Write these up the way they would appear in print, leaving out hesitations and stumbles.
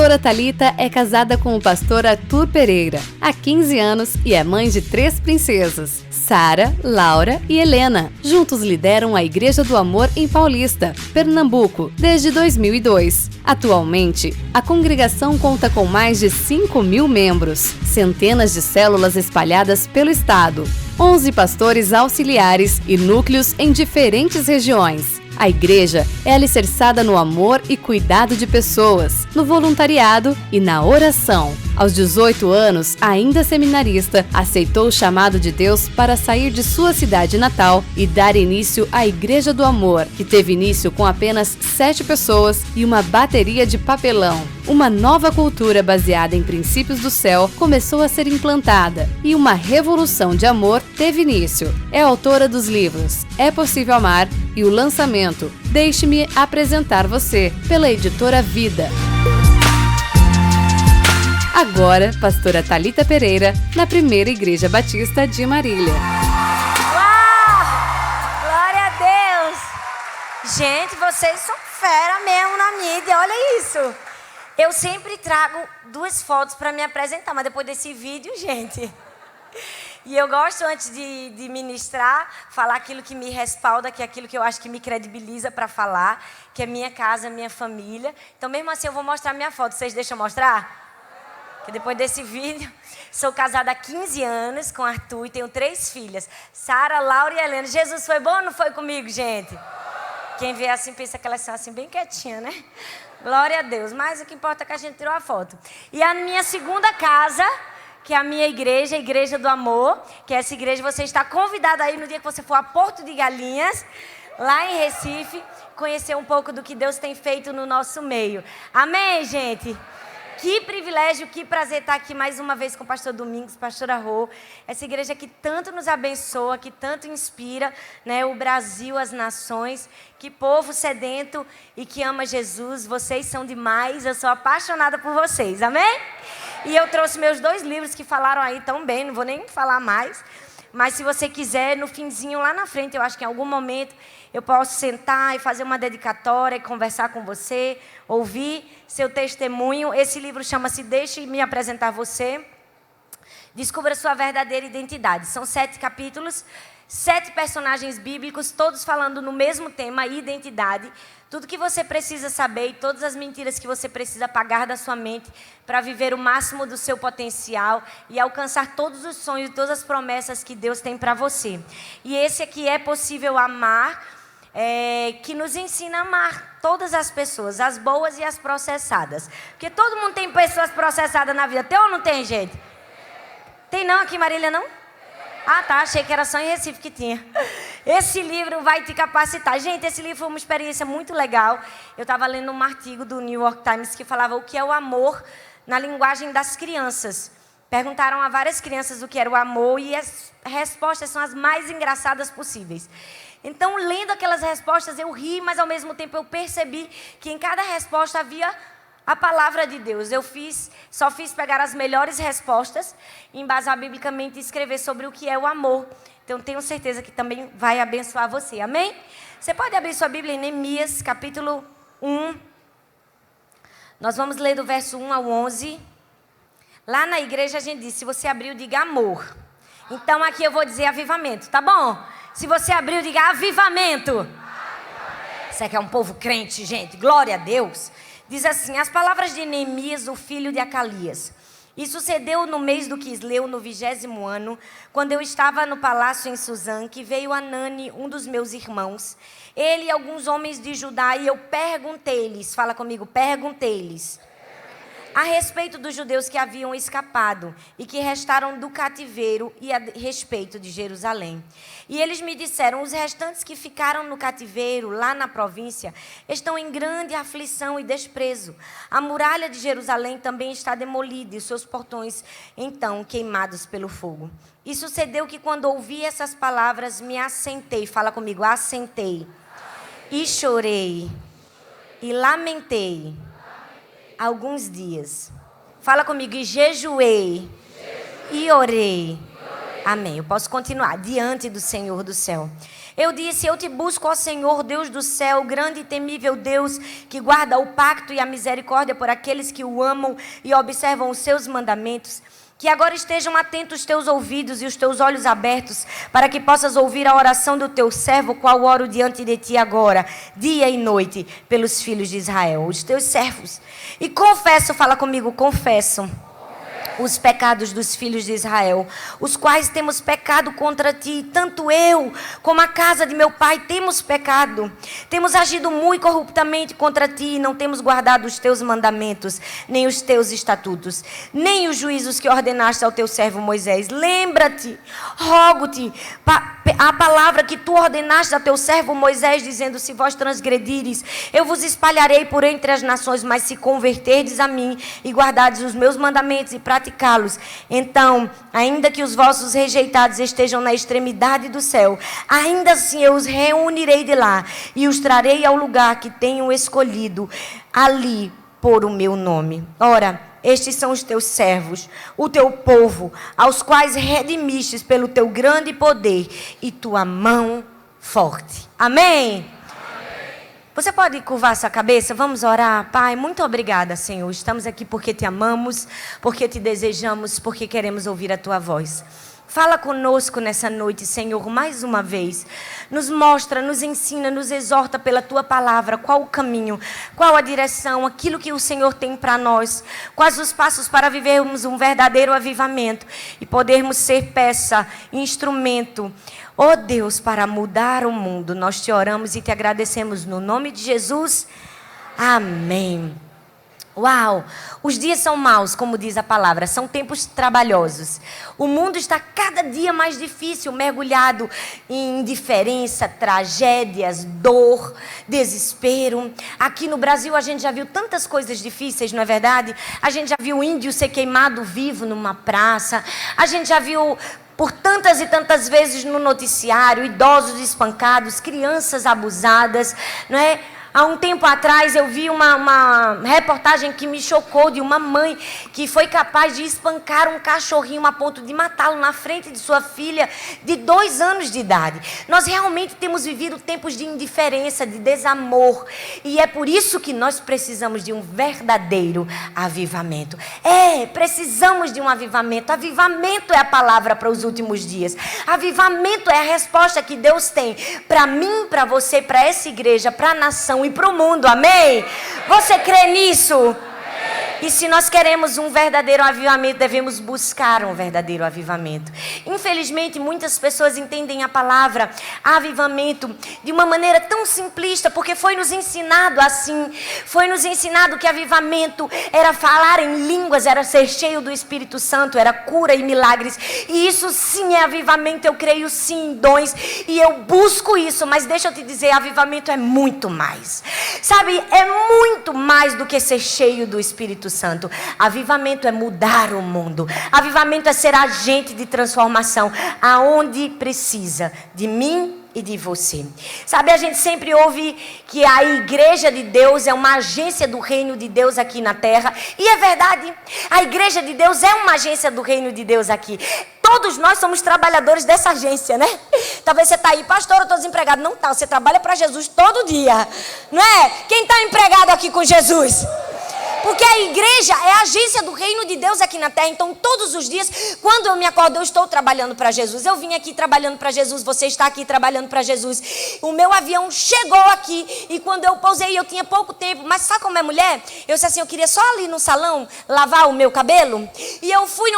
Pastora Thalita é casada com o pastor Arthur Pereira há 15 anos e é mãe de 3 princesas, Sara, Laura e Helena. Juntos lideram a Igreja do Amor em Paulista, Pernambuco, desde 2002. Atualmente, a congregação conta com mais de 5.000 membros, centenas de células espalhadas pelo estado, 11 pastores auxiliares e núcleos em diferentes regiões. A igreja é alicerçada no amor e cuidado de pessoas, no voluntariado e na oração. Aos 18 anos, ainda seminarista, aceitou o chamado de Deus para sair de sua cidade natal e dar início à Igreja do Amor, que teve início com apenas 7 pessoas e uma bateria de papelão. Uma nova cultura baseada em princípios do céu começou a ser implantada e uma revolução de amor teve início. É autora dos livros É Possível Amar e o lançamento Deixe-me Apresentar Você, pela editora Vida. Agora, pastora Thalita Pereira, na Primeira Igreja Batista de Marília. Uau! Glória a Deus! Gente, vocês são fera mesmo na mídia, olha isso! Eu sempre trago 2 fotos para me apresentar, mas depois desse vídeo, gente... E eu gosto, antes de ministrar, falar aquilo que me respalda, que é aquilo que eu acho que me credibiliza para falar, que é minha casa, minha família. Então, mesmo assim, eu vou mostrar minha foto. Vocês deixam eu mostrar? Que depois desse vídeo, sou casada há 15 anos com Arthur e tenho 3 filhas. Sara, Laura e Helena. Jesus foi bom ou não foi comigo, gente? Quem vê assim, pensa que elas são assim, bem quietinhas, né? Glória a Deus. Mas o que importa é que a gente tirou a foto. E a minha segunda casa... que é a minha igreja, a Igreja do Amor, que é essa igreja, você está convidado aí no dia que você for a Porto de Galinhas, lá em Recife, conhecer um pouco do que Deus tem feito no nosso meio. Amém, gente? Que privilégio, que prazer estar aqui mais uma vez com o pastor Domingos, pastora Rô, essa igreja que tanto nos abençoa, que tanto inspira, né, o Brasil, as nações, que povo sedento e que ama Jesus, vocês são demais, eu sou apaixonada por vocês, amém? E eu trouxe meus 2 livros que falaram aí tão bem, não vou nem falar mais. Mas se você quiser, no finzinho, lá na frente, eu acho que em algum momento eu posso sentar e fazer uma dedicatória e conversar com você, ouvir seu testemunho. Esse livro chama-se Deixe-me Apresentar Você. Descubra sua verdadeira identidade. São 7 capítulos, 7 personagens bíblicos, todos falando no mesmo tema, identidade. Tudo que você precisa saber e todas as mentiras que você precisa apagar da sua mente para viver o máximo do seu potencial e alcançar todos os sonhos e todas as promessas que Deus tem para você. E esse aqui é possível amar, que nos ensina a amar todas as pessoas, as boas e as processadas. Porque todo mundo tem pessoas processadas na vida. Tem ou não tem, gente? Tem não aqui em Marília, não? Ah, tá, achei que era só em Recife que tinha. Esse livro vai te capacitar. Gente, esse livro foi uma experiência muito legal. Eu estava lendo um artigo do New York Times que falava o que é o amor na linguagem das crianças. Perguntaram a várias crianças o que era o amor e as respostas são as mais engraçadas possíveis. Então, lendo aquelas respostas, eu ri, mas ao mesmo tempo eu percebi que em cada resposta havia a palavra de Deus. Só fiz pegar as melhores respostas, embasar biblicamente e escrever sobre o que é o amor. Então, tenho certeza que também vai abençoar você. Amém? Você pode abrir sua Bíblia em Neemias, capítulo 1. Nós vamos ler do verso 1 ao 11. Lá na igreja a gente diz, se você abriu, diga amor. Então, aqui eu vou dizer avivamento, tá bom? Se você abriu, diga avivamento. Você que é um povo crente, gente. Glória a Deus. Diz assim, as palavras de Neemias, o filho de Acalias. E sucedeu no mês do Quisleu, no 20º ano, quando eu estava no palácio em Suzã, que veio Anani, um dos meus irmãos, ele e alguns homens de Judá, e eu perguntei-lhes, fala comigo, perguntei-lhes, a respeito dos judeus que haviam escapado e que restaram do cativeiro e a respeito de Jerusalém. E eles me disseram, os restantes que ficaram no cativeiro, lá na província, estão em grande aflição e desprezo. A muralha de Jerusalém também está demolida e os seus portões, então, queimados pelo fogo. E sucedeu que quando ouvi essas palavras, me assentei, fala comigo, assentei, e chorei, e lamentei, alguns dias. Fala comigo, e jejuei, e orei, Amém. Eu posso continuar. Diante do Senhor do céu. Eu disse, eu te busco, ó Senhor, Deus do céu, grande e temível Deus, que guarda o pacto e a misericórdia por aqueles que o amam e observam os seus mandamentos. Que agora estejam atentos os teus ouvidos e os teus olhos abertos, para que possas ouvir a oração do teu servo, qual oro diante de ti agora, dia e noite, pelos filhos de Israel, os teus servos. E confesso, fala comigo, confesso os pecados dos filhos de Israel, os quais temos pecado contra ti, tanto eu como a casa de meu pai temos pecado, temos agido muito corruptamente contra ti, e não temos guardado os teus mandamentos, nem os teus estatutos, nem os juízos que ordenaste ao teu servo Moisés. Lembra-te, rogo-te, a palavra que tu ordenaste ao teu servo Moisés, dizendo, se vós transgredires, eu vos espalharei por entre as nações, mas se converterdes a mim e guardardes os meus mandamentos e praticá-los, então, ainda que os vossos rejeitados estejam na extremidade do céu, ainda assim eu os reunirei de lá e os trarei ao lugar que tenho escolhido, ali por o meu nome. Ora, estes são os teus servos, o teu povo, aos quais redimistes pelo teu grande poder e tua mão forte. Amém? Você pode curvar sua cabeça? Vamos orar. Pai, muito obrigada, Senhor. Estamos aqui porque te amamos, porque te desejamos, porque queremos ouvir a tua voz. Fala conosco nessa noite, Senhor, mais uma vez. Nos mostra, nos ensina, nos exorta pela tua palavra. Qual o caminho, qual a direção, aquilo que o Senhor tem para nós. Quais os passos para vivermos um verdadeiro avivamento e podermos ser peça, instrumento, ó Deus, para mudar o mundo. Nós te oramos e te agradecemos no nome de Jesus. Amém. Uau, os dias são maus, como diz a palavra, são tempos trabalhosos. O mundo está cada dia mais difícil, mergulhado em indiferença, tragédias, dor, desespero. Aqui no Brasil a gente já viu tantas coisas difíceis, não é verdade? A gente já viu índio ser queimado vivo numa praça, a gente já viu por tantas e tantas vezes no noticiário, idosos espancados, crianças abusadas, não é? Há um tempo atrás eu vi uma reportagem que me chocou, de uma mãe que foi capaz de espancar um cachorrinho a ponto de matá-lo na frente de sua filha de 2 anos de idade. Nós realmente temos vivido tempos de indiferença, de desamor. E é por isso que nós precisamos de um verdadeiro avivamento. Precisamos de um avivamento. Avivamento é a palavra para os últimos dias. Avivamento é a resposta que Deus tem para mim, para você, para essa igreja, para a nação e para o mundo, amém? Você crê nisso? Amém. E se nós queremos um verdadeiro avivamento, devemos buscar um verdadeiro avivamento. Infelizmente, muitas pessoas entendem a palavra avivamento de uma maneira tão simplista, porque foi nos ensinado assim. Foi nos ensinado que avivamento era falar em línguas, era ser cheio do Espírito Santo, era cura e milagres. E isso sim é avivamento, eu creio sim em dons. E eu busco isso, mas deixa eu te dizer, avivamento é muito mais. Sabe, é muito mais do que ser cheio do Espírito Santo. Avivamento é mudar o mundo. Avivamento é ser agente de transformação aonde precisa de mim e de você. Sabe, a gente sempre ouve que a igreja de Deus é uma agência do reino de Deus aqui na terra. E é verdade, a igreja de Deus é uma agência do reino de Deus aqui. Todos nós somos trabalhadores dessa agência, né? Talvez você está aí, pastor, eu estou desempregado. Não está, você trabalha para Jesus todo dia, não é? Quem está empregado aqui com Jesus? Porque a igreja é a agência do reino de Deus aqui na terra. Então, todos os dias, quando eu me acordo, eu estou trabalhando para Jesus. Eu vim aqui trabalhando para Jesus, você está aqui trabalhando para Jesus. O meu avião chegou aqui e quando eu pousei, eu tinha pouco tempo. Mas sabe como é mulher? Eu disse assim, eu queria só ali no salão lavar o meu cabelo. E eu fui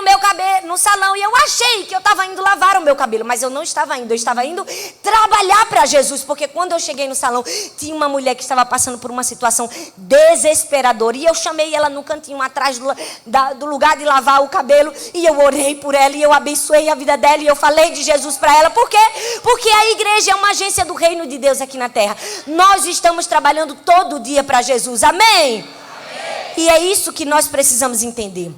no salão e eu achei que eu estava indo lavar o meu cabelo. Mas eu não estava indo, eu estava indo trabalhar para Jesus. Porque quando eu cheguei no salão, tinha uma mulher que estava passando por uma situação desesperadora. E eu chamei ela no cantinho atrás do lugar de lavar o cabelo e eu orei por ela e eu abençoei a vida dela e eu falei de Jesus para ela. Por quê? Porque a igreja é uma agência do reino de Deus aqui na terra. Nós estamos trabalhando todo dia para Jesus, amém? Amém? E é isso que nós precisamos entender.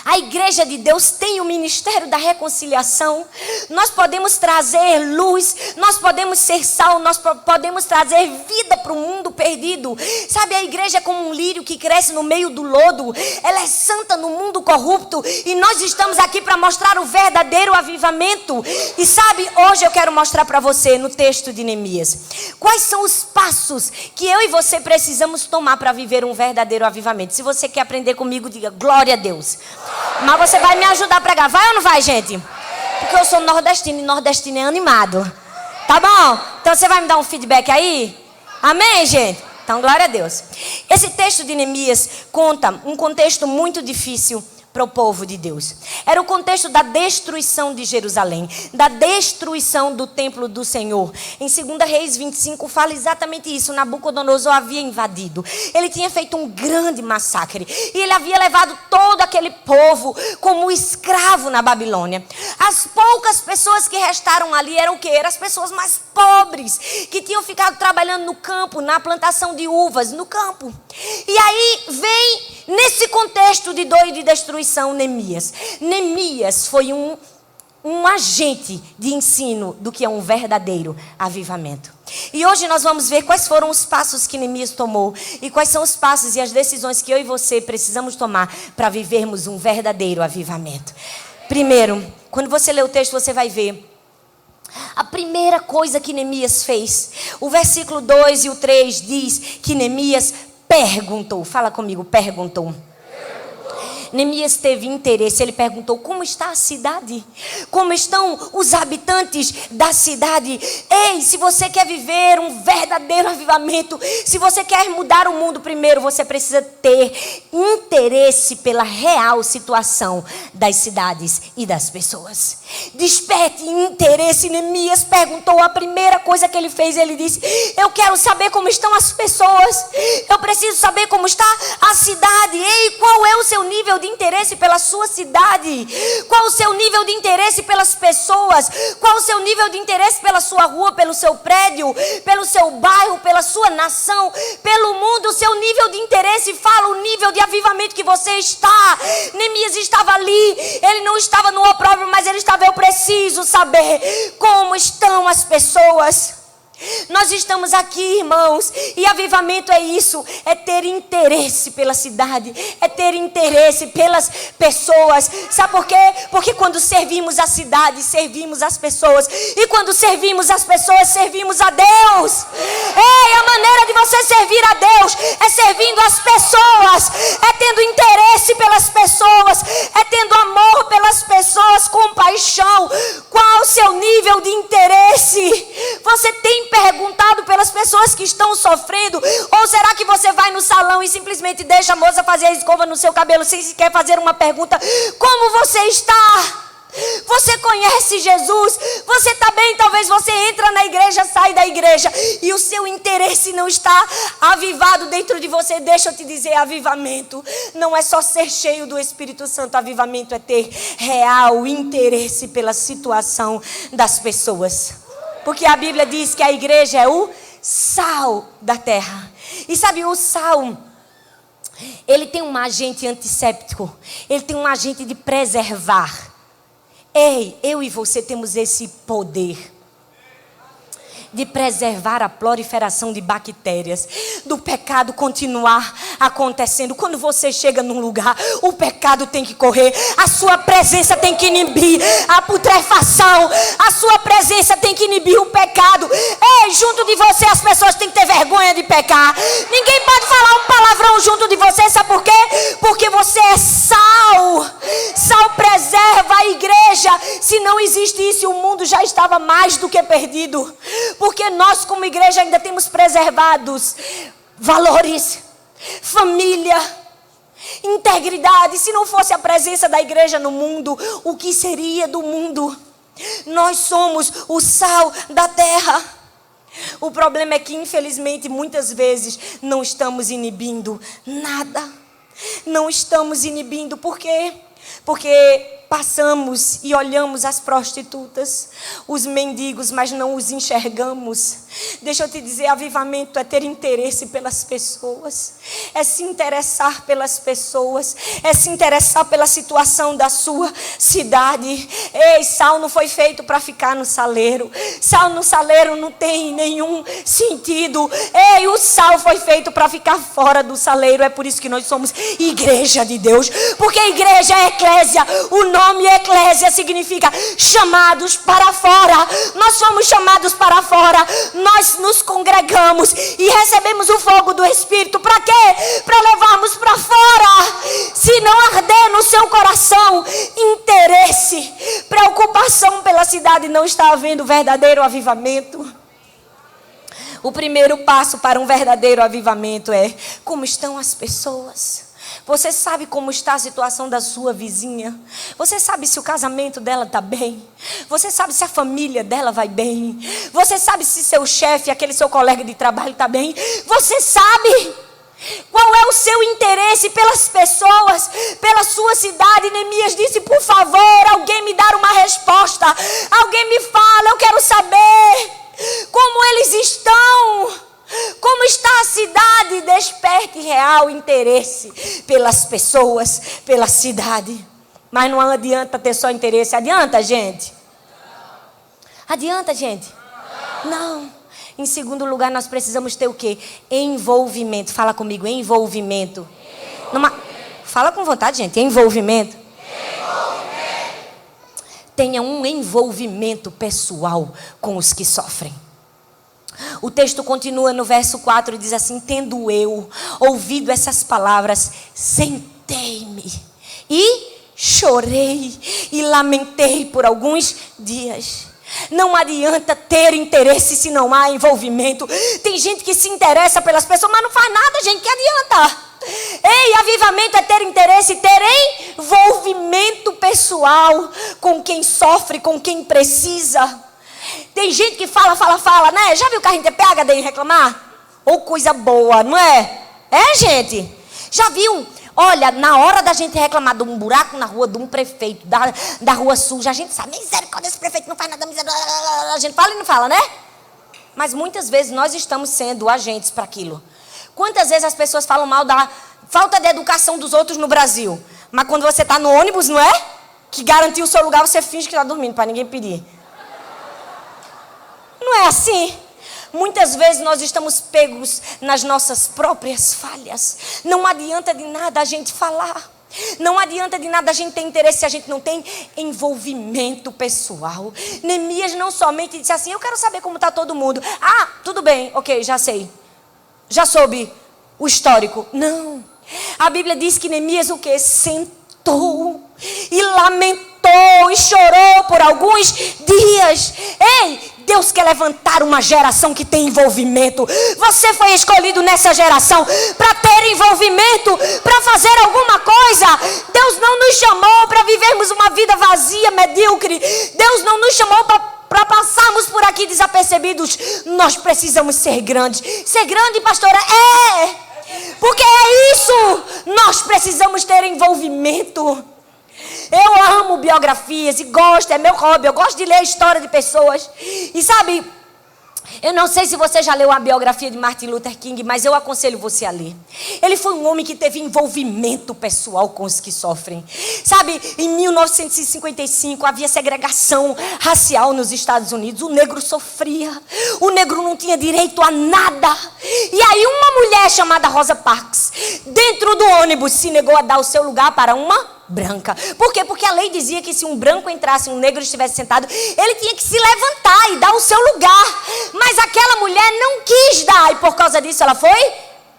A igreja de Deus tem o ministério da reconciliação. Nós podemos trazer luz, nós podemos ser sal, nós podemos trazer vida para o mundo perdido. Sabe, a igreja é como um lírio que cresce no meio do lodo. Ela é santa no mundo corrupto. E nós estamos aqui para mostrar o verdadeiro avivamento. E sabe, hoje eu quero mostrar para você no texto de Neemias quais são os passos que eu e você precisamos tomar para viver um verdadeiro avivamento. Se você quer aprender comigo, diga glória a Deus. Mas você vai me ajudar a pregar. Vai ou não vai, gente? Porque eu sou nordestino e nordestino é animado. Tá bom? Então você vai me dar um feedback aí? Amém, gente? Então, glória a Deus. Esse texto de Neemias conta um contexto muito difícil para o povo de Deus. Era o contexto da destruição de Jerusalém, da destruição do templo do Senhor. Em 2 Reis 25 fala exatamente isso. Nabucodonosor havia invadido. Ele tinha feito um grande massacre. E ele havia levado todo aquele povo como escravo na Babilônia. As poucas pessoas que restaram ali eram o quê? Eram as pessoas mais pobres, que tinham ficado trabalhando no campo, na plantação de uvas, no campo. E aí vem, nesse contexto de dor e de destruição, Neemias. Neemias foi um agente de ensino do que é um verdadeiro avivamento. E hoje nós vamos ver quais foram os passos que Neemias tomou e quais são os passos e as decisões que eu e você precisamos tomar para vivermos um verdadeiro avivamento. Primeiro, quando você lê o texto, você vai ver a primeira coisa que Neemias fez. O versículo 2 e o 3 diz que Neemias perguntou. Fala comigo, perguntou. Neemias teve interesse, ele perguntou: como está a cidade? Como estão os habitantes da cidade? Ei, se você quer viver um verdadeiro avivamento, se você quer mudar o mundo, primeiro você precisa ter interesse pela real situação das cidades e das pessoas. Desperte interesse. Neemias perguntou, a primeira coisa que ele fez, ele disse: eu quero saber como estão as pessoas, eu preciso saber como está a cidade. Ei, qual é o seu nível de interesse pela sua cidade? Qual o seu nível de interesse pelas pessoas? Qual o seu nível de interesse pela sua rua, pelo seu prédio, pelo seu bairro, pela sua nação, pelo mundo? O seu nível de interesse fala o nível de avivamento que você está. Neemias estava ali, ele não estava no opróbrio, mas ele estava: eu preciso saber como estão as pessoas. Nós estamos aqui, irmãos, e avivamento é isso, é ter interesse pela cidade, é ter interesse pelas pessoas. Sabe por quê? Porque quando servimos a cidade, servimos as pessoas, e quando servimos as pessoas, servimos a Deus. Ei, a maneira de você servir a Deus é servindo as pessoas, é tendo interesse pelas pessoas, é tendo amor pelas pessoas, compaixão. Qual o seu nível de interesse? Você tem perguntado pelas pessoas que estão sofrendo? Ou será que você vai no salão e simplesmente deixa a moça fazer a escova no seu cabelo sem sequer fazer uma pergunta: como você está? Você conhece Jesus? Você está bem? Talvez você entra na igreja, sai da igreja e o seu interesse não está avivado dentro de você. Deixa eu te dizer, avivamento não é só ser cheio do Espírito Santo. Avivamento é ter real interesse pela situação das pessoas. Porque a Bíblia diz que a igreja é o sal da terra. E sabe, o sal, ele tem um agente antisséptico. Ele tem um agente de preservar. Ei, eu e você temos esse poder de preservar a proliferação de bactérias, do pecado continuar acontecendo. Quando você chega num lugar, o pecado tem que correr, a sua presença tem que inibir a putrefação, a sua presença tem que inibir o pecado. Ei, junto de você as pessoas têm que ter vergonha de pecar. Ninguém pode falar um palavrão junto de você, sabe por quê? Porque você é sal. Sal preserva a igreja. Se não existe isso, o mundo já estava mais do que perdido. Porque nós como igreja ainda temos preservados valores, família, integridade. Se não fosse a presença da igreja no mundo, o que seria do mundo? Nós somos o sal da terra. O problema é que, infelizmente, muitas vezes não estamos inibindo nada. Não estamos inibindo. Por quê? Porque passamos e olhamos as prostitutas, os mendigos, mas não os enxergamos. Deixa eu te dizer, avivamento é ter interesse pelas pessoas, é se interessar pelas pessoas, é se interessar pela situação da sua cidade. Ei, sal não foi feito para ficar no saleiro. Sal no saleiro não tem nenhum sentido. Ei, o sal foi feito para ficar fora do saleiro. É por isso que nós somos igreja de Deus, porque a igreja é eclésia. O nome eclésia significa chamados para fora. Nós somos chamados para fora. Nós nos congregamos e recebemos o fogo do Espírito. Para quê? Para levarmos para fora. Se não arder no seu coração interesse, preocupação pela cidade, não está havendo verdadeiro avivamento. O primeiro passo para um verdadeiro avivamento é: como estão as pessoas? Você sabe como está a situação da sua vizinha? Você sabe se o casamento dela está bem? Você sabe se a família dela vai bem? Você sabe se seu chefe, aquele seu colega de trabalho está bem? Você sabe qual é o seu interesse pelas pessoas, pela sua cidade? Neemias disse: por favor, alguém me dá uma resposta. Alguém me fala, eu quero saber como eles estão. Como está a cidade? Desperte real interesse pelas pessoas, pela cidade. Mas não adianta ter só interesse. Adianta, gente? Adianta, gente? Não. Em segundo lugar, nós precisamos ter o quê? Envolvimento. Fala comigo, envolvimento. Fala com vontade, gente. Envolvimento. Tenha um envolvimento pessoal com os que sofrem. O texto continua no verso 4 e diz assim: tendo eu ouvido essas palavras, sentei-me e chorei e lamentei por alguns dias. Não adianta ter interesse se não há envolvimento. Tem gente que se interessa pelas pessoas, mas não faz nada, gente, que adianta? Ei, avivamento é ter interesse, ter envolvimento pessoal com quem sofre, com quem precisa. Tem gente que fala, né? Já viu que a gente é PhD em reclamar? Ou coisa boa, não é? É, gente? Já viu? Olha, na hora da gente reclamar de um buraco na rua, de um prefeito, da rua suja, a gente sabe, misericórdia, esse prefeito não faz nada, misericórdia. A gente fala e não fala, né? Mas muitas vezes nós estamos sendo agentes para aquilo. Quantas vezes as pessoas falam mal da falta de educação dos outros no Brasil? Mas quando você está no ônibus, não é? Que garantiu o seu lugar, você finge que está dormindo para ninguém pedir. Não é assim? Muitas vezes nós estamos pegos nas nossas próprias falhas. Não adianta de nada a gente falar. Não adianta de nada a gente ter interesse se a gente não tem envolvimento pessoal. Neemias não somente disse assim: eu quero saber como está todo mundo. Ah, tudo bem, ok, já sei. Já soube o histórico. Não. A Bíblia diz que Neemias o quê? Sentou e lamentou e chorou por alguns dias. Ei, Deus quer levantar uma geração que tem envolvimento. Você foi escolhido nessa geração para ter envolvimento, para fazer alguma coisa. Deus não nos chamou para vivermos uma vida vazia, medíocre. Deus não nos chamou para passarmos por aqui desapercebidos. Nós precisamos ser grandes. Ser grande, pastora, porque é isso. Nós precisamos ter envolvimento. Eu amo biografias e gosto, é meu hobby. Eu gosto de ler a história de pessoas. E sabe, eu não sei se você já leu a biografia de Martin Luther King, mas eu aconselho você a ler. Ele foi um homem que teve envolvimento pessoal com os que sofrem. Sabe, em 1955 havia segregação racial nos Estados Unidos. O negro sofria. O negro não tinha direito a nada. E aí uma mulher chamada Rosa Parks, dentro do ônibus, se negou a dar o seu lugar para uma branca. Por quê? Porque a lei dizia que se um branco entrasse e um negro estivesse sentado, ele tinha que se levantar e dar o seu lugar. Mas aquela mulher não quis dar, e por causa disso ela foi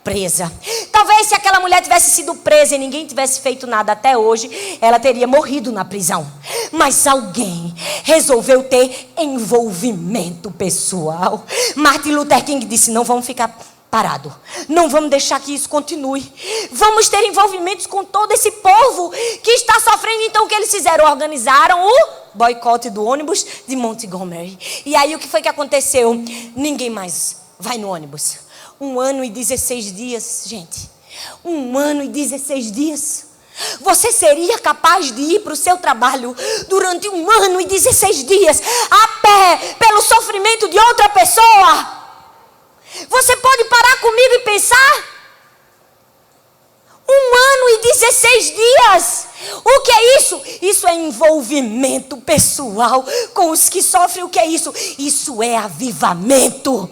presa. Talvez se aquela mulher tivesse sido presa e ninguém tivesse feito nada até hoje, ela teria morrido na prisão. Mas alguém resolveu ter envolvimento pessoal. Martin Luther King disse: não vamos ficar parado. Não vamos deixar que isso continue. Vamos ter envolvimentos com todo esse povo que está sofrendo. Então o que eles fizeram? Organizaram o boicote do ônibus de Montgomery. E aí o que foi que aconteceu? Ninguém mais vai no ônibus. 1 ano e 16 dias, gente. 1 ano e 16 dias. Você seria capaz de ir para o seu trabalho durante 1 ano e 16 dias a pé pelo sofrimento de outra pessoa? Você pode parar comigo e pensar? 1 ano e 16 dias. O que é isso? Isso é envolvimento pessoal com os que sofrem. O que é isso? Isso é avivamento.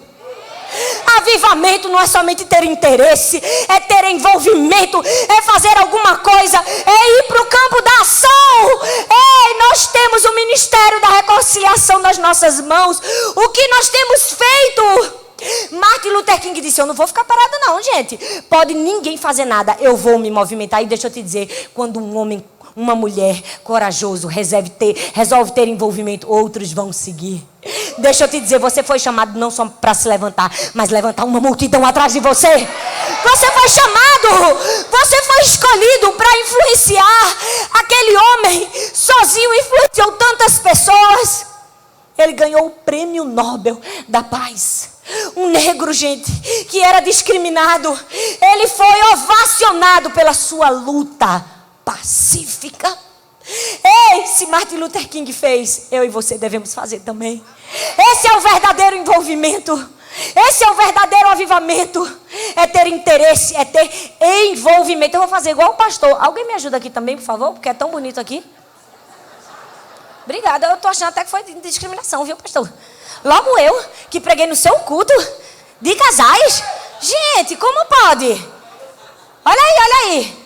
Avivamento não é somente ter interesse, é ter envolvimento, é fazer alguma coisa, é ir para o campo da ação. Ei, nós temos o ministério da reconciliação nas nossas mãos. O que nós temos feito? Martin Luther King disse: eu não vou ficar parada não, gente. Pode ninguém fazer nada, eu vou me movimentar. E deixa eu te dizer, quando um homem, uma mulher corajoso resolve ter envolvimento, outros vão seguir. Deixa eu te dizer, você foi chamado não só para se levantar, mas levantar uma multidão atrás de você. Você foi chamado, você foi escolhido para influenciar. Aquele homem sozinho influenciou tantas pessoas. Ele ganhou o prêmio Nobel da Paz. Um negro, gente, que era discriminado. Ele foi ovacionado pela sua luta pacífica. Ei, se Martin Luther King fez, eu e você devemos fazer também. Esse é o verdadeiro envolvimento. Esse é o verdadeiro avivamento. É ter interesse, é ter envolvimento. Eu vou fazer igual o pastor. Alguém me ajuda aqui também, por favor? Porque é tão bonito aqui. Obrigada, eu tô achando até que foi discriminação, viu, pastor? Logo eu, que preguei no seu culto de casais. Gente, como pode? Olha aí, olha aí.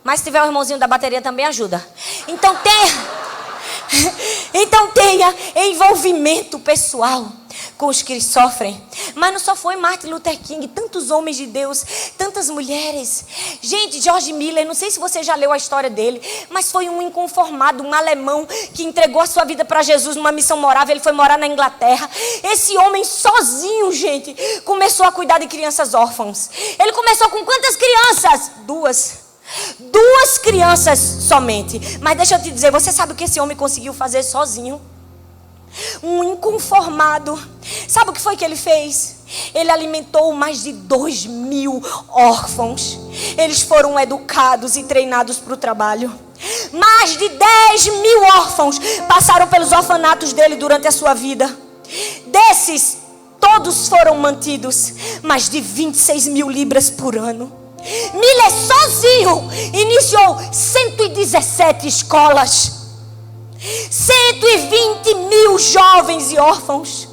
Mas se tiver o irmãozinho da bateria também ajuda. Então tenha envolvimento pessoal com os que sofrem. Mas não só foi Martin Luther King, tantos homens de Deus, tantas mulheres. Gente, George Miller, não sei se você já leu a história dele, mas foi um inconformado, um alemão que entregou a sua vida para Jesus numa missão morável. Ele foi morar na Inglaterra. Esse homem sozinho, gente, começou a cuidar de crianças órfãs. Ele começou com quantas crianças? 2 crianças somente. Mas deixa eu te dizer, você sabe o que esse homem conseguiu fazer sozinho? Um inconformado. Sabe o que foi que ele fez? Ele alimentou mais de 2.000 órfãos. Eles foram educados e treinados para o trabalho. Mais de 10.000 órfãos passaram pelos orfanatos dele durante a sua vida. Desses, todos foram mantidos. Mais de 26.000 libras por ano. Miller sozinho iniciou 117 escolas, 120.000 jovens e órfãos.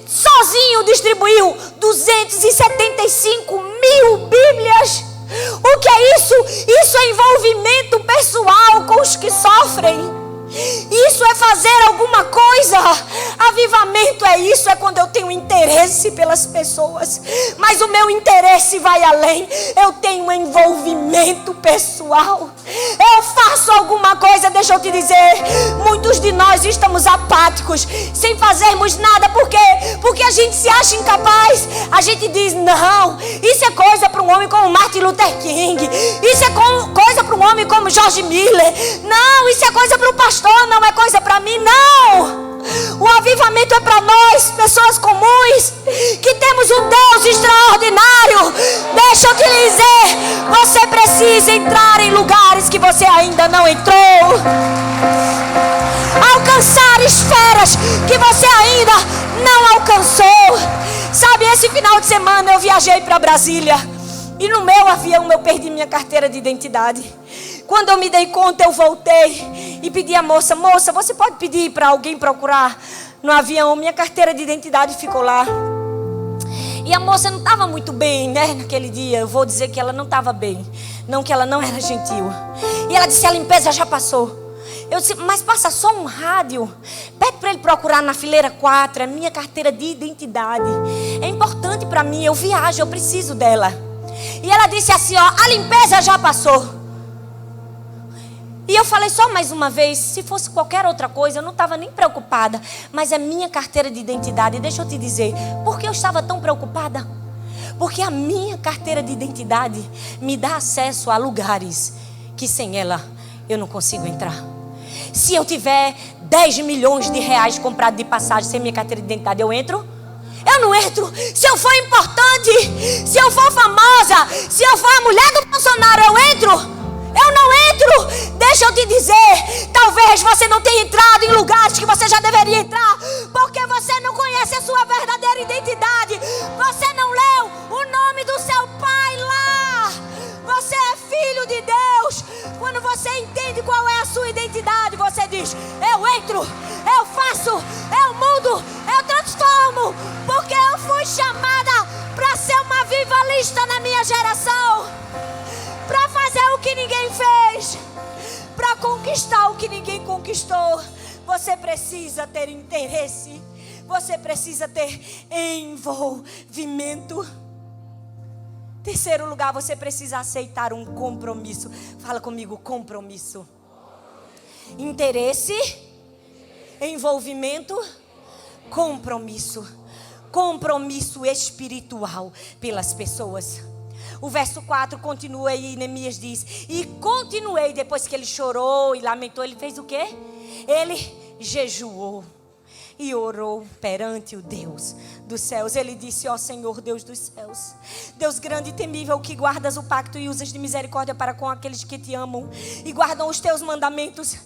Sozinho distribuiu 275.000 Bíblias. O que é isso? Isso é envolvimento pessoal com os que sofrem. Isso é fazer alguma coisa. Avivamento é isso, é quando eu tenho interesse pelas pessoas. Mas o meu interesse vai além. Eu tenho um envolvimento pessoal. Eu faço alguma coisa. Deixa eu te dizer, muitos de nós estamos apáticos, sem fazermos nada. Por quê? Porque a gente se acha incapaz. A gente diz, não, isso é coisa para um homem como Martin Luther King. Isso é coisa para um homem como George Miller. Não, isso é coisa para o pastor. Não é coisa para mim, não. O avivamento é para nós, pessoas comuns, que temos um Deus extraordinário. Deixa eu te dizer, você precisa entrar em lugares que você ainda não entrou, alcançar esferas que você ainda não alcançou. Sabe, esse final de semana eu viajei para Brasília e no meu avião eu perdi minha carteira de identidade. Quando eu me dei conta, eu voltei e pedi à moça, você pode pedir para alguém procurar no avião? Minha carteira de identidade ficou lá. E a moça não estava muito bem, né, naquele dia. Eu vou dizer que ela não estava bem, não que ela não era gentil. E ela disse, a limpeza já passou. Eu disse, mas passa só um rádio. Pede para ele procurar na fileira 4, é minha carteira de identidade. É importante para mim, eu viajo, eu preciso dela. E ela disse assim, ó, a limpeza já passou. E eu falei só mais uma vez, se fosse qualquer outra coisa, eu não estava nem preocupada. Mas é minha carteira de identidade. E deixa eu te dizer, por que eu estava tão preocupada? Porque a minha carteira de identidade me dá acesso a lugares que sem ela eu não consigo entrar. Se eu tiver 10 milhões de reais comprados de passagem sem minha carteira de identidade, eu entro? Eu não entro. Se eu for importante, se eu for famosa, se eu for a mulher do Bolsonaro, eu entro? Eu não entro. Deixa eu te dizer, talvez você não tenha entrado em lugares que você já deveria entrar, porque você não conhece a sua verdadeira identidade. Você não leu o nome do seu pai lá. Você é filho de Deus. Quando você entende qual é a sua identidade, você diz: eu entro, eu faço, eu mudo, eu transformo, porque eu fui chamada para ser uma vivalista na minha geração, para fazer o que ninguém fez, para conquistar o que ninguém conquistou. Você precisa ter interesse, você precisa ter envolvimento. Terceiro lugar, você precisa aceitar um compromisso. Fala comigo: compromisso. Interesse, envolvimento, compromisso. Compromisso espiritual pelas pessoas. O verso 4 continua aí, Neemias diz: e continuei, depois que ele chorou e lamentou, ele fez o quê? Ele jejuou e orou perante o Deus dos céus. Ele disse: ó Senhor, Deus dos céus, Deus grande e temível, que guardas o pacto e usas de misericórdia para com aqueles que te amam e guardam os teus mandamentos,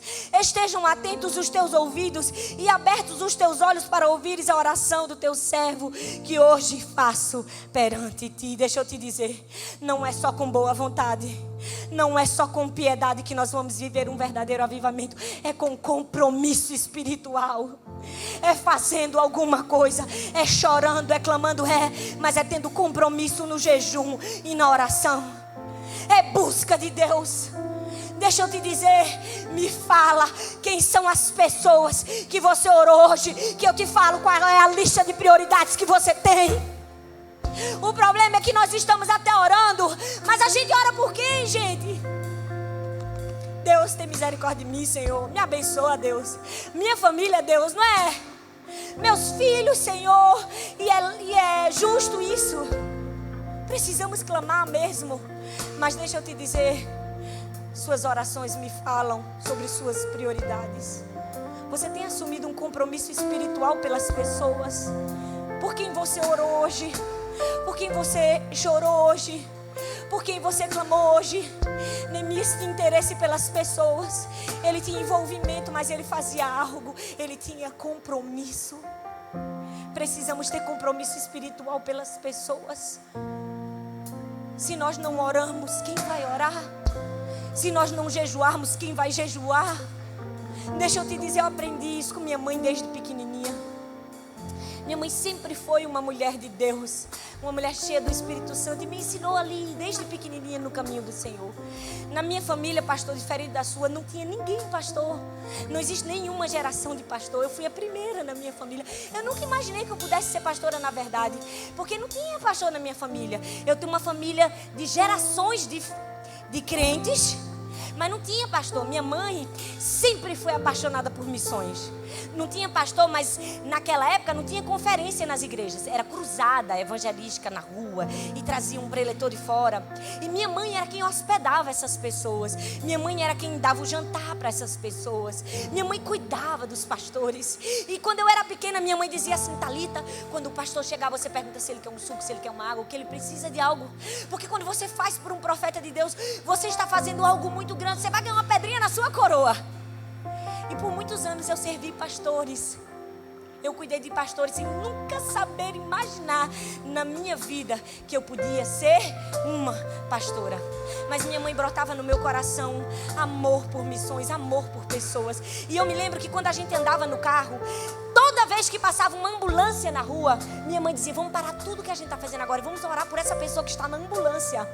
estejam atentos os teus ouvidos e abertos os teus olhos para ouvires a oração do teu servo que hoje faço perante ti. Deixa eu te dizer, não é só com boa vontade, não é só com piedade que nós vamos viver um verdadeiro avivamento. É com compromisso espiritual. É fazendo alguma coisa. É chorando, é clamando, mas é tendo compromisso no jejum e na oração. É busca de Deus. Deixa eu te dizer, me fala quem são as pessoas que você orou hoje, que eu te falo qual é a lista de prioridades que você tem. O problema é que nós estamos até orando, mas a gente ora por quem, gente? Deus, tem misericórdia de mim, Senhor. Me abençoa, Deus. Minha família, Deus, não é? Meus filhos, Senhor. E é justo isso. Precisamos clamar mesmo. Mas deixa eu te dizer, suas orações me falam sobre suas prioridades. Você tem assumido um compromisso espiritual pelas pessoas? Por quem você orou hoje? Por quem você chorou hoje? Por quem você clamou hoje? Neemias tinha interesse pelas pessoas. Ele tinha envolvimento, mas ele fazia algo. Ele tinha compromisso. Precisamos ter compromisso espiritual pelas pessoas. Se nós não oramos, quem vai orar? Se nós não jejuarmos, quem vai jejuar? Deixa eu te dizer, eu aprendi isso com minha mãe desde pequenininha. Minha mãe sempre foi uma mulher de Deus, uma mulher cheia do Espírito Santo, e me ensinou ali, desde pequenininha, no caminho do Senhor. Na minha família, pastor, diferente da sua, não tinha ninguém pastor. Não existe nenhuma geração de pastor. Eu fui a primeira na minha família. Eu nunca imaginei que eu pudesse ser pastora, na verdade, porque não tinha pastor na minha família. Eu tenho uma família de gerações de crentes, mas não tinha pastor. Minha mãe sempre foi apaixonada por missões. Não tinha pastor, mas naquela época não tinha conferência nas igrejas. Era cruzada evangelística na rua e trazia um preletor de fora. E minha mãe era quem hospedava essas pessoas. Minha mãe era quem dava o jantar para essas pessoas. Minha mãe cuidava dos pastores. E quando eu era pequena, minha mãe dizia assim: Thalita, quando o pastor chegar, você pergunta se ele quer um suco, se ele quer uma água, que ele precisa de algo. Porque quando você faz por um profeta de Deus, você está fazendo algo muito grande. Você vai ganhar uma pedrinha na sua coroa. E por muitos anos eu servi pastores. Eu cuidei de pastores sem nunca saber imaginar na minha vida que eu podia ser uma pastora. Mas minha mãe brotava no meu coração amor por missões, amor por pessoas. E eu me lembro que quando a gente andava no carro, toda vez que passava uma ambulância na rua, minha mãe dizia: vamos parar tudo que a gente está fazendo agora e vamos orar por essa pessoa que está na ambulância.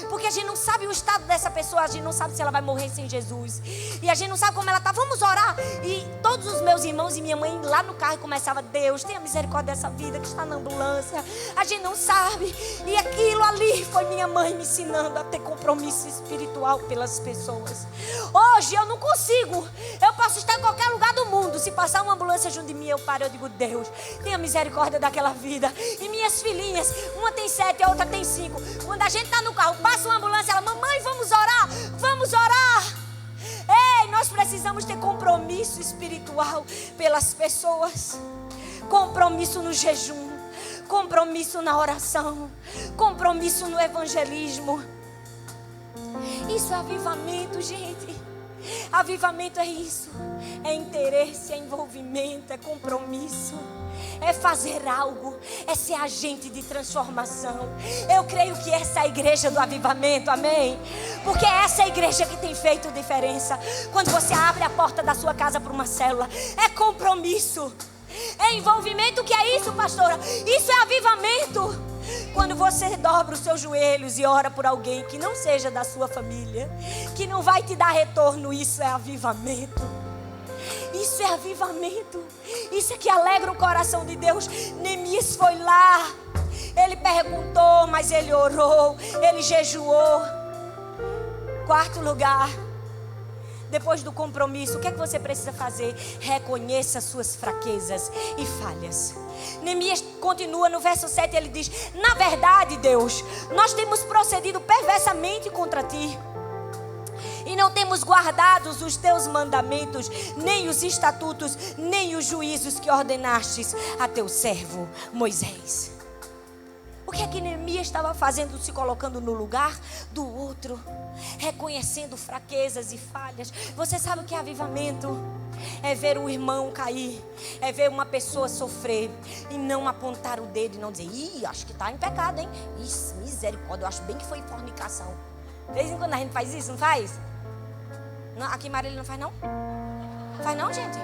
Porque a gente não sabe o estado dessa pessoa, a gente não sabe se ela vai morrer sem Jesus. E a gente não sabe como ela está, vamos orar. E todos os meus irmãos e minha mãe lá no carro começava: Deus, tenha misericórdia dessa vida que está na ambulância. A gente não sabe. E aquilo ali foi minha mãe me ensinando a ter compromisso espiritual pelas pessoas. Hoje eu não consigo. Eu posso estar em qualquer lugar do mundo. Se passar uma ambulância junto de mim, eu paro, eu digo: Deus, tenha misericórdia daquela vida. E minhas filhinhas, uma tem 7, a outra tem 5. Quando a gente está no carro, passa uma ambulância, ela: mamãe, vamos orar, vamos orar. Ei, nós precisamos ter compromisso espiritual pelas pessoas. Compromisso no jejum, compromisso na oração, compromisso no evangelismo. Isso é avivamento, gente. Avivamento é isso. É interesse, é envolvimento, é compromisso. É fazer algo, é ser agente de transformação. Eu creio que essa é a igreja do avivamento, amém? Porque essa é a igreja que tem feito diferença. Quando você abre a porta da sua casa para uma célula, é compromisso, é envolvimento. O que é isso, pastora? Isso é avivamento. Quando você dobra os seus joelhos e ora por alguém que não seja da sua família, que não vai te dar retorno, isso é avivamento. Isso é avivamento. Isso é que alegra o coração de Deus. Neemias foi lá. Ele perguntou, mas ele orou. Ele jejuou. Quarto lugar. Depois do compromisso, o que é que você precisa fazer? Reconheça suas fraquezas e falhas. Neemias continua no verso 7. Ele diz: na verdade, Deus, nós temos procedido perversamente contra ti. E não temos guardado os teus mandamentos, nem os estatutos, nem os juízos que ordenastes a teu servo Moisés. O que é que Neemias estava fazendo? Se colocando no lugar do outro, reconhecendo fraquezas e falhas. Você sabe o que é avivamento? É ver o irmão cair, é ver uma pessoa sofrer e não apontar o dedo e não dizer: ih, acho que está em pecado, hein? Isso, misericórdia, eu acho bem que foi fornicação. De vez em quando a gente faz isso, não faz? Não, aqui em Marília não faz não? Faz não, gente?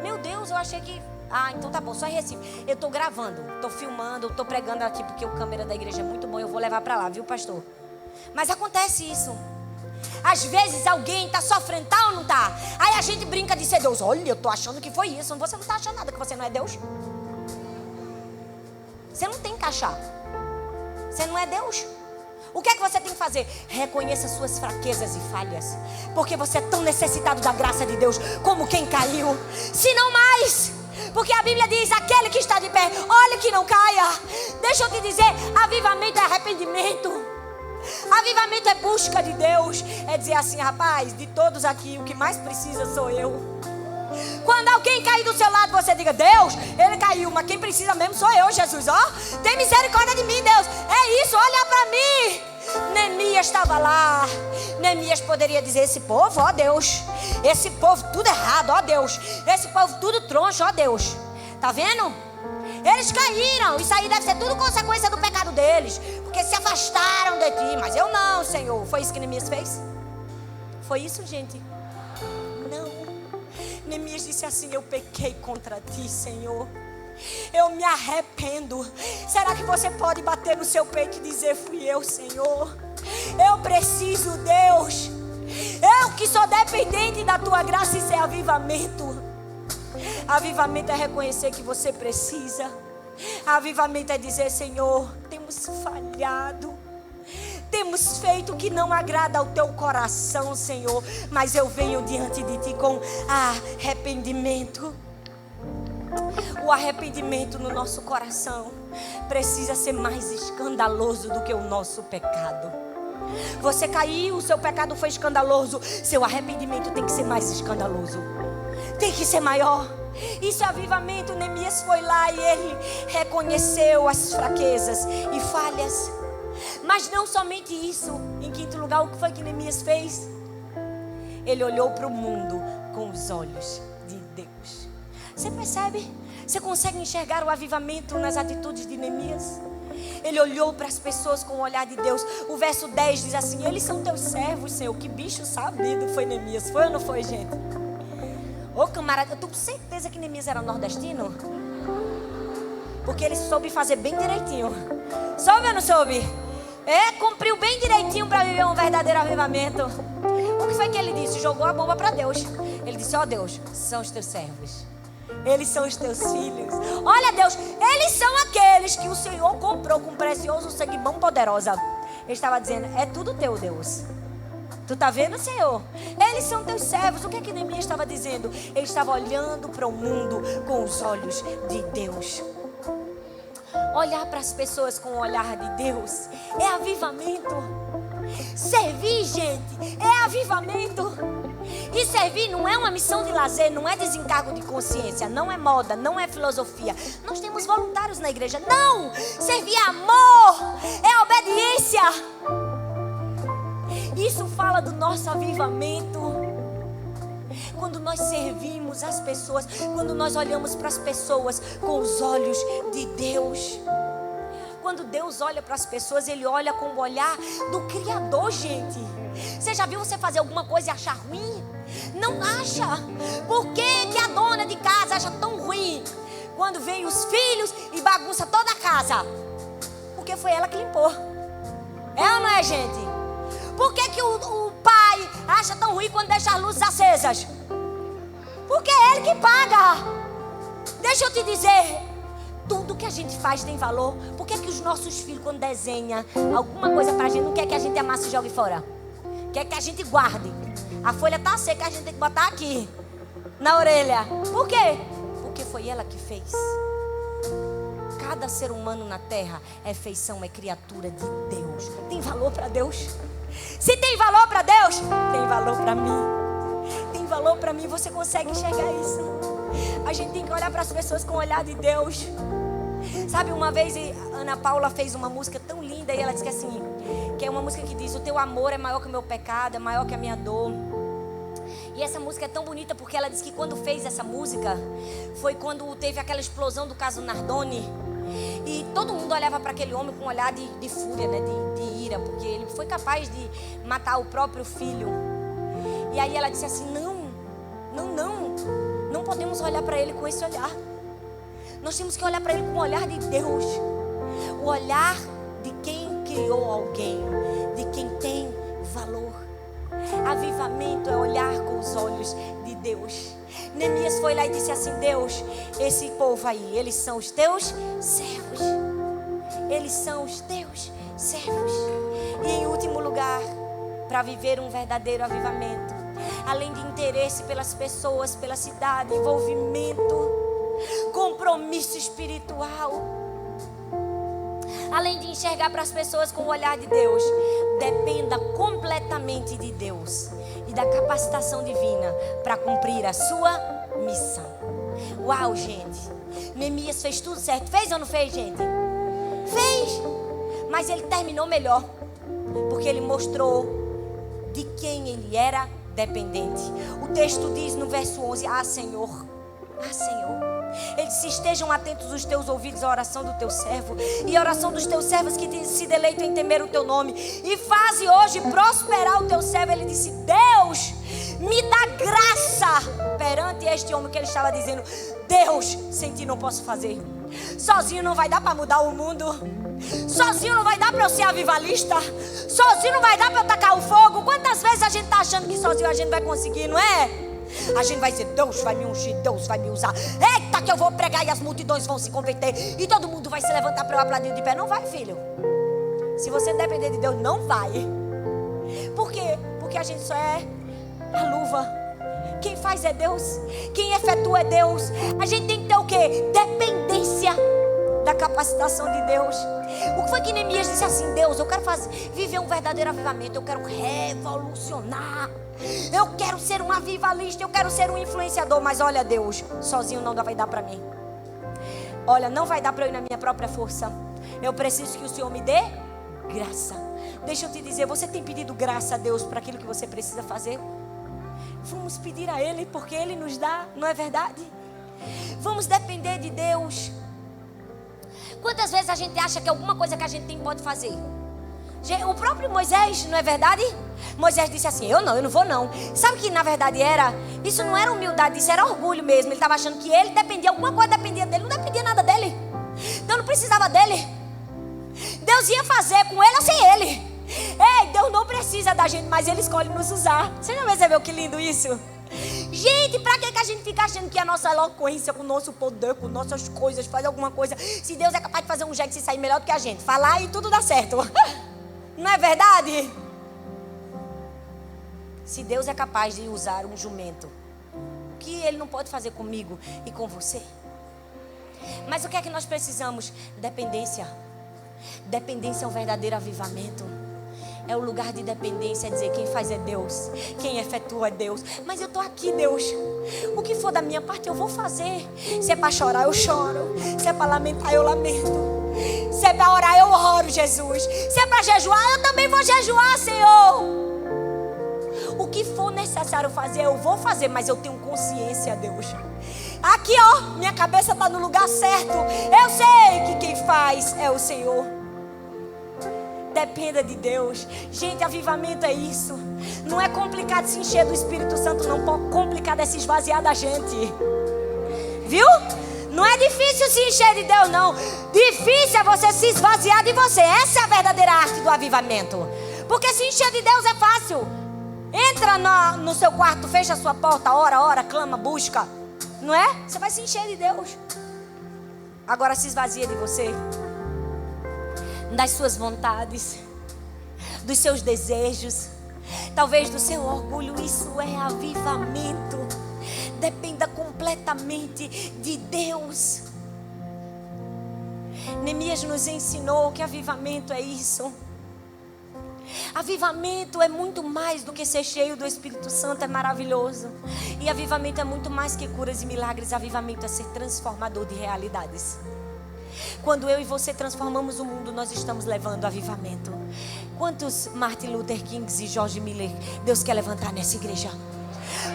Meu Deus, eu achei que... Ah, então tá bom, só em Recife. Eu tô gravando, tô filmando, tô pregando aqui porque o câmera da igreja é muito bom. Eu vou levar pra lá, viu, pastor? Mas acontece isso. Às vezes alguém tá sofrendo, tá ou não tá? Aí a gente brinca de ser Deus. Olha, eu tô achando que foi isso. Você não tá achando nada, que você não é Deus. Você não tem que achar. Você não é Deus. O que é que você tem que fazer? Reconheça suas fraquezas e falhas. Porque você é tão necessitado da graça de Deus como quem caiu. Se não mais. Porque a Bíblia diz: aquele que está de pé, olha que não caia. Deixa eu te dizer, avivamento é arrependimento. Avivamento é busca de Deus. É dizer assim: rapaz, de todos aqui, o que mais precisa sou eu. Quando alguém cair do seu lado, você diga: Deus, ele caiu, mas quem precisa mesmo sou eu, Jesus. Ó, tem misericórdia de mim, Deus. É isso, olha para mim. Neemias estava lá. Neemias poderia dizer: esse povo, ó Deus, esse povo tudo errado, ó Deus, esse povo tudo troncho, ó Deus. Tá vendo? Eles caíram. Isso aí deve ser tudo consequência do pecado deles, porque se afastaram de ti. Mas eu não, Senhor. Foi isso que Neemias fez? Foi isso, gente? Não. Neemias disse assim: eu pequei contra ti, Senhor. Eu me arrependo. Será que você pode bater no seu peito e dizer: fui eu, Senhor? Eu preciso, Deus. Eu que sou dependente da tua graça. Isso é avivamento. Avivamento é reconhecer que você precisa. Avivamento é dizer: Senhor, temos falhado. Temos feito o que não agrada ao teu coração, Senhor. Mas eu venho diante de ti com arrependimento. O arrependimento no nosso coração precisa ser mais escandaloso do que o nosso pecado. Você caiu, o seu pecado foi escandaloso. Seu arrependimento tem que ser mais escandaloso. Tem que ser maior. Isso é avivamento. Neemias foi lá e ele reconheceu as fraquezas e falhas. Mas não somente isso. Em quinto lugar, o que foi que Neemias fez? Ele olhou para o mundo com os olhos de Deus. Você percebe? Você consegue enxergar o avivamento nas atitudes de Neemias? Ele olhou para as pessoas com o olhar de Deus. O verso 10 diz assim: eles são teus servos, Senhor. Que bicho sabido foi Neemias. Foi ou não foi, gente? Ô camarada, eu estou com certeza que Neemias era nordestino. Porque ele soube fazer bem direitinho. Soube ou não soube? Cumpriu bem direitinho para viver um verdadeiro avivamento. O que foi que ele disse? Jogou a bomba para Deus. Ele disse: ó Deus, são os teus servos. Eles são os teus filhos. Olha, Deus, eles são aqueles que o Senhor comprou com precioso sangue, mão poderosa. Ele estava dizendo: é tudo teu, Deus. Tu está vendo, Senhor? Eles são teus servos. O que é que Neemias estava dizendo? Ele estava olhando para o mundo com os olhos de Deus. Olhar para as pessoas com o olhar de Deus é avivamento. Servir, gente, é avivamento. E servir não é uma missão de lazer, não é desencargo de consciência, não é moda, não é filosofia. Nós temos voluntários na igreja. Não! Servir é amor, é obediência. Isso fala do nosso avivamento. quando nós servimos as pessoas, quando nós olhamos para as pessoas com os olhos de Deus. Quando Deus olha para as pessoas, Ele olha com o olhar do Criador, gente. Você já viu você fazer alguma coisa e achar ruim? Não acha. Por que a dona de casa acha tão ruim quando vem os filhos e bagunça toda a casa? Porque foi ela que limpou. É ou não é, gente? Por que o pai acha tão ruim quando deixa as luzes acesas? Porque é ele que paga. Deixa eu te dizer, tudo que a gente faz tem valor. Por que os nossos filhos, quando desenham alguma coisa pra gente, não quer que a gente amasse e jogue fora? Quer que a gente guarde. A folha tá seca, a gente tem que botar aqui, na orelha. Por quê? Porque foi ela que fez. Cada ser humano na terra é feição, é criatura de Deus. Tem valor para Deus? Se tem valor para Deus, tem valor para mim. Tem valor para mim, você consegue enxergar isso? A gente tem que olhar para as pessoas com o olhar de Deus. Sabe, uma vez a Ana Paula fez uma música tão linda e ela disse que assim, que é uma música que diz: o teu amor é maior que o meu pecado, é maior que a minha dor. E essa música é tão bonita porque ela disse que quando fez essa música foi quando teve aquela explosão do caso Nardoni. E todo mundo olhava para aquele homem com um olhar de fúria, né? de ira, porque ele foi capaz de matar o próprio filho. E aí ela disse assim: não podemos olhar para ele com esse olhar. Nós temos que olhar para ele com o olhar de Deus. O olhar de quem criou alguém, de quem tem valor. Avivamento é olhar com os olhos de Deus. Neemias foi lá e disse assim: Deus, esse povo aí, eles são os teus servos. Eles são os teus servos. E em último lugar, para viver um verdadeiro avivamento, além de interesse pelas pessoas, pela cidade, envolvimento, compromisso espiritual, além de enxergar para as pessoas com o olhar de Deus, dependa completamente de Deus e da capacitação divina para cumprir a sua missão. Uau, gente, Neemias fez tudo certo. Fez ou não fez, gente? Fez, mas ele terminou melhor, porque ele mostrou de quem ele era dependente. O texto diz no verso 11: Senhor, ele disse: estejam atentos os teus ouvidos à oração do teu servo e à oração dos teus servos que se deleitam em temer o teu nome, e faze hoje prosperar o teu servo. Ele disse: Deus, me dá graça perante este homem, que ele estava dizendo: Deus, sem ti não posso fazer. Sozinho não vai dar para mudar o mundo. Sozinho não vai dar para eu ser avivalista. Sozinho não vai dar para eu tacar o fogo. Quantas vezes a gente está achando que sozinho a gente vai conseguir, não é? A gente vai dizer: Deus vai me ungir, Deus vai me usar. Eita, que eu vou pregar e as multidões vão se converter e todo mundo vai se levantar para eu aplaudir de pé. Não vai, filho. Se você depender de Deus, não vai. Por quê? Porque a gente só é a luva. Quem faz é Deus. Quem efetua é Deus. A gente tem que ter o quê? Dependência da capacitação de Deus. O que foi que Neemias disse assim: Deus, eu quero viver um verdadeiro avivamento. Eu quero revolucionar. Eu quero ser um avivalista. Eu quero ser um influenciador. Mas olha, Deus, sozinho não vai dar para mim. Olha, não vai dar para eu ir na minha própria força. Eu preciso que o Senhor me dê graça. Deixa eu te dizer, você tem pedido graça a Deus para aquilo que você precisa fazer? Vamos pedir a Ele, porque Ele nos dá, não é verdade? Vamos depender de Deus. Quantas vezes a gente acha que alguma coisa que a gente tem pode fazer? O próprio Moisés, não é verdade? Moisés disse assim: eu não vou não. Sabe que na verdade era? Isso não era humildade, isso era orgulho mesmo. Ele estava achando que ele dependia, alguma coisa dependia dele. Não dependia nada dele. Então não precisava dele. Deus ia fazer com ele ou sem ele. Ei, Deus não precisa da gente, mas Ele escolhe nos usar. Você já percebeu que lindo isso? Gente, pra que a gente fica achando que a nossa eloquência, com o nosso poder, com nossas coisas, faz alguma coisa? Se Deus é capaz de fazer um jeito de se sair melhor do que a gente, falar e tudo dá certo. Não é verdade? Se Deus é capaz de usar um jumento, o que Ele não pode fazer comigo e com você? Mas o que é que nós precisamos? Dependência. Dependência é um verdadeiro avivamento. É o lugar de dependência, é dizer: quem faz é Deus, quem efetua é Deus. Mas eu estou aqui, Deus. O que for da minha parte eu vou fazer. Se é para chorar, eu choro. Se é para lamentar, eu lamento. Se é para orar, eu oro, Jesus. Se é para jejuar, eu também vou jejuar, Senhor. O que for necessário fazer, eu vou fazer, mas eu tenho consciência, Deus. Aqui, ó, minha cabeça está no lugar certo. Eu sei que quem faz é o Senhor. Dependa de Deus. Gente, avivamento é isso. Não é complicado se encher do Espírito Santo, não. Complicado é se esvaziar da gente. Viu? Não é difícil se encher de Deus, não. Difícil é você se esvaziar de você. Essa é a verdadeira arte do avivamento. Porque se encher de Deus é fácil. Entra no seu quarto, fecha a sua porta, ora, clama, busca. Não é? Você vai se encher de Deus. Agora se esvazia de você, das suas vontades, dos seus desejos, talvez do seu orgulho. Isso é avivamento. Dependa completamente de Deus. Neemias nos ensinou que avivamento é isso. Avivamento é muito mais do que ser cheio do Espírito Santo, é maravilhoso. E avivamento é muito mais que curas e milagres. Avivamento é ser transformador de realidades. Quando eu e você transformamos o mundo, nós estamos levando avivamento. Quantos Martin Luther Kings e George Miller Deus quer levantar nessa igreja?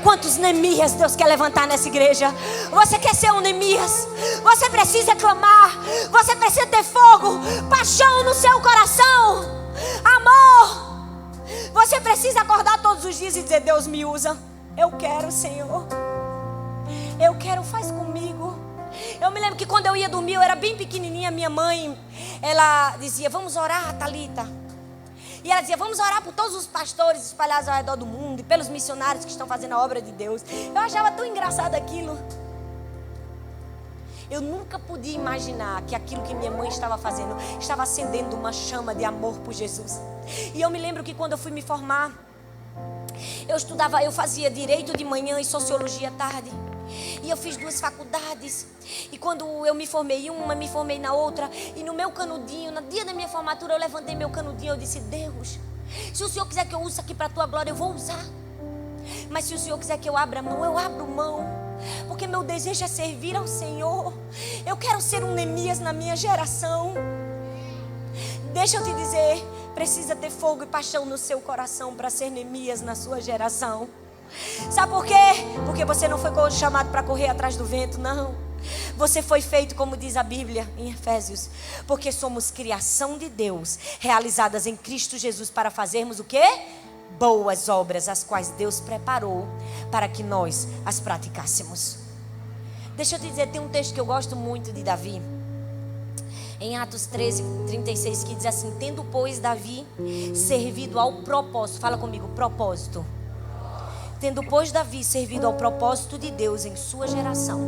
Quantos Neemias Deus quer levantar nessa igreja? Você quer ser um Neemias? Você precisa clamar. Você precisa ter fogo, paixão no seu coração, amor. Você precisa acordar todos os dias e dizer: Deus, me usa. Eu quero, Senhor. Eu quero, faz comigo. Eu me lembro que quando eu ia dormir, eu era bem pequenininha. Minha mãe, ela dizia: vamos orar, Thalita. E ela dizia: vamos orar por todos os pastores espalhados ao redor do mundo e pelos missionários que estão fazendo a obra de Deus. Eu achava tão engraçado aquilo. Eu nunca podia imaginar que aquilo que minha mãe estava fazendo estava acendendo uma chama de amor por Jesus. E eu me lembro que quando eu fui me formar, eu fazia direito de manhã e sociologia à tarde. E eu fiz 2 faculdades. E quando eu me formei em uma, me formei na outra. E no meu canudinho, no dia da minha formatura, eu levantei meu canudinho. Eu disse: Deus, se o Senhor quiser que eu use aqui para a tua glória, eu vou usar. Mas se o Senhor quiser que eu abra mão, eu abro mão. Porque meu desejo é servir ao Senhor. Eu quero ser um Neemias na minha geração. Deixa eu te dizer, precisa ter fogo e paixão no seu coração para ser Neemias na sua geração. Sabe por quê? Porque você não foi chamado para correr atrás do vento, não. Você foi feito, como diz a Bíblia em Efésios, porque somos criação de Deus, realizadas em Cristo Jesus para fazermos o quê? Boas obras, as quais Deus preparou para que nós as praticássemos. Deixa eu te dizer, tem um texto que eu gosto muito de Davi, em Atos 13:36, que diz assim: tendo, pois, Davi servido ao propósito, fala comigo, propósito. Tendo, pois, Davi servido ao propósito de Deus em sua geração,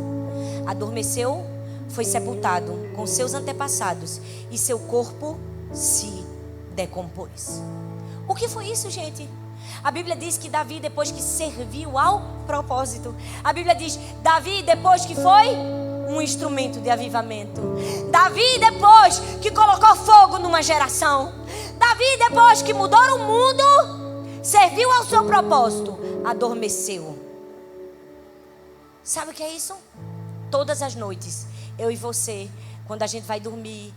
adormeceu, foi sepultado com seus antepassados e seu corpo se decompôs. O que foi isso, gente? A Bíblia diz que Davi, depois que serviu ao propósito, a Bíblia diz: Davi, depois que foi um instrumento de avivamento, Davi, depois que colocou fogo numa geração, Davi, depois que mudou o mundo, serviu ao seu propósito, adormeceu. Sabe o que é isso? Todas as noites, eu e você, quando a gente vai dormir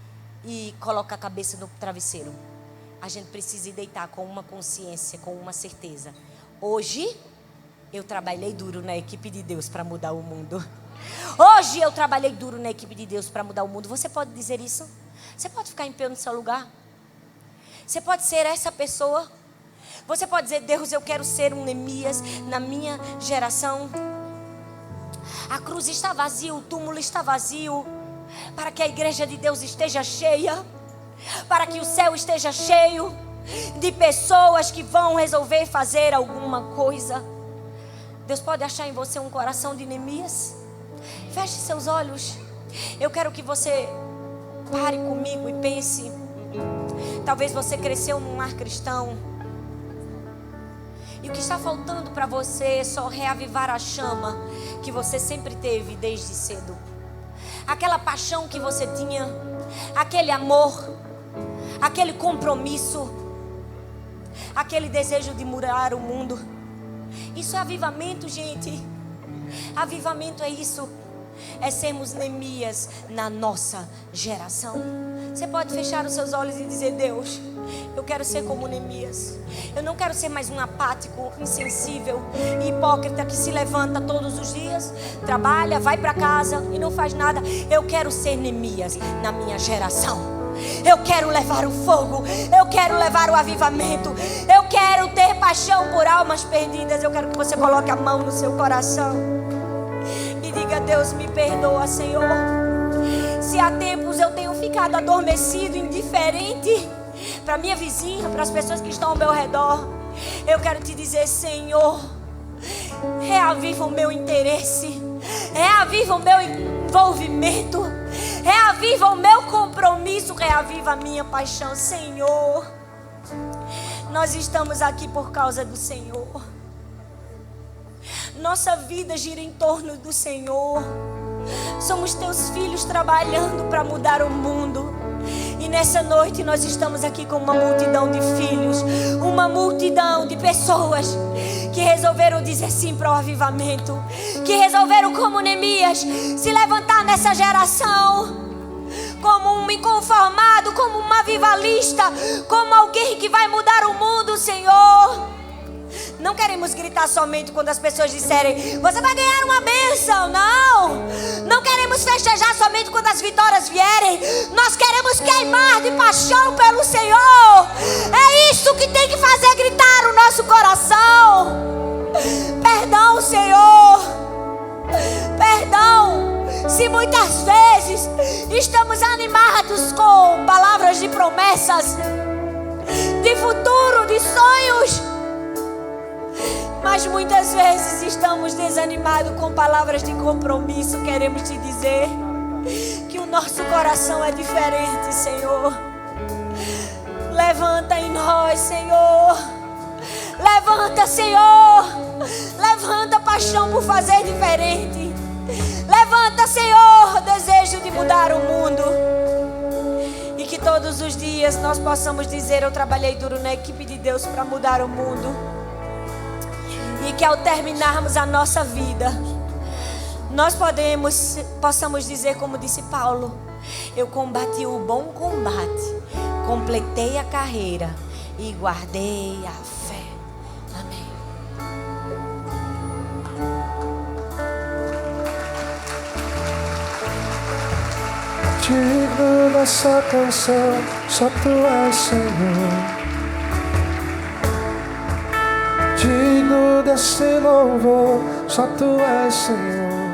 e coloca a cabeça no travesseiro, a gente precisa ir deitar com uma consciência, com uma certeza: hoje eu trabalhei duro na equipe de Deus para mudar o mundo. Hoje eu trabalhei duro na equipe de Deus para mudar o mundo. Você pode dizer isso? Você pode ficar em pé no seu lugar? Você pode ser essa pessoa? Você pode dizer: Deus, eu quero ser um Neemias na minha geração. A cruz está vazia, o túmulo está vazio, para que a igreja de Deus esteja cheia, para que o céu esteja cheio de pessoas que vão resolver fazer alguma coisa. Deus pode achar em você um coração de Neemias. Feche seus olhos. Eu quero que você pare comigo e pense. Talvez você cresceu num lar cristão, e o que está faltando para você é só reavivar a chama que você sempre teve desde cedo. Aquela paixão que você tinha, aquele amor, aquele compromisso, aquele desejo de mudar o mundo. Isso é avivamento, gente. Avivamento é isso. É sermos Neemias na nossa geração. Você pode fechar os seus olhos e dizer: Deus, eu quero ser como Neemias. Eu não quero ser mais um apático, insensível e hipócrita que se levanta todos os dias, trabalha, vai para casa e não faz nada. Eu quero ser Neemias na minha geração. Eu quero levar o fogo, eu quero levar o avivamento, eu quero ter paixão por almas perdidas. Eu quero que você coloque a mão no seu coração e diga: Deus, me perdoa, Senhor, se há tempos eu tenho ficado adormecido, indiferente para minha vizinha, para as pessoas que estão ao meu redor. Eu quero te dizer: Senhor, reaviva o meu interesse, reaviva o meu envolvimento, reaviva o meu compromisso, reaviva a minha paixão. Senhor, nós estamos aqui por causa do Senhor. Nossa vida gira em torno do Senhor. Somos teus filhos trabalhando para mudar o mundo. E nessa noite nós estamos aqui com uma multidão de filhos, uma multidão de pessoas que resolveram dizer sim para o avivamento, que resolveram, como Neemias, se levantar nessa geração como um inconformado, como um avivalista, como alguém que vai mudar o mundo, Senhor. Não queremos gritar somente quando as pessoas disserem: você vai ganhar uma bênção. Não queremos festejar somente quando as vitórias vierem. Nós queremos queimar de paixão pelo Senhor. É isso que tem que fazer gritar o nosso coração. Perdão, Senhor. Perdão se muitas vezes estamos animados com palavras de promessas, de futuro, de sonhos, mas muitas vezes estamos desanimados com palavras de compromisso. Queremos te dizer que o nosso coração é diferente, Senhor. Levanta em nós, Senhor. Levanta, Senhor. Levanta a paixão por fazer diferente. Levanta, Senhor, o desejo de mudar o mundo. E que todos os dias nós possamos dizer: eu trabalhei duro na equipe de Deus para mudar o mundo. E que ao terminarmos a nossa vida, nós possamos dizer, como disse Paulo: eu combati o bom combate, completei a carreira e guardei a fé. Amém. Digno dessa canção, só tu és, Senhor. Digno desse louvor, só tu és, Senhor.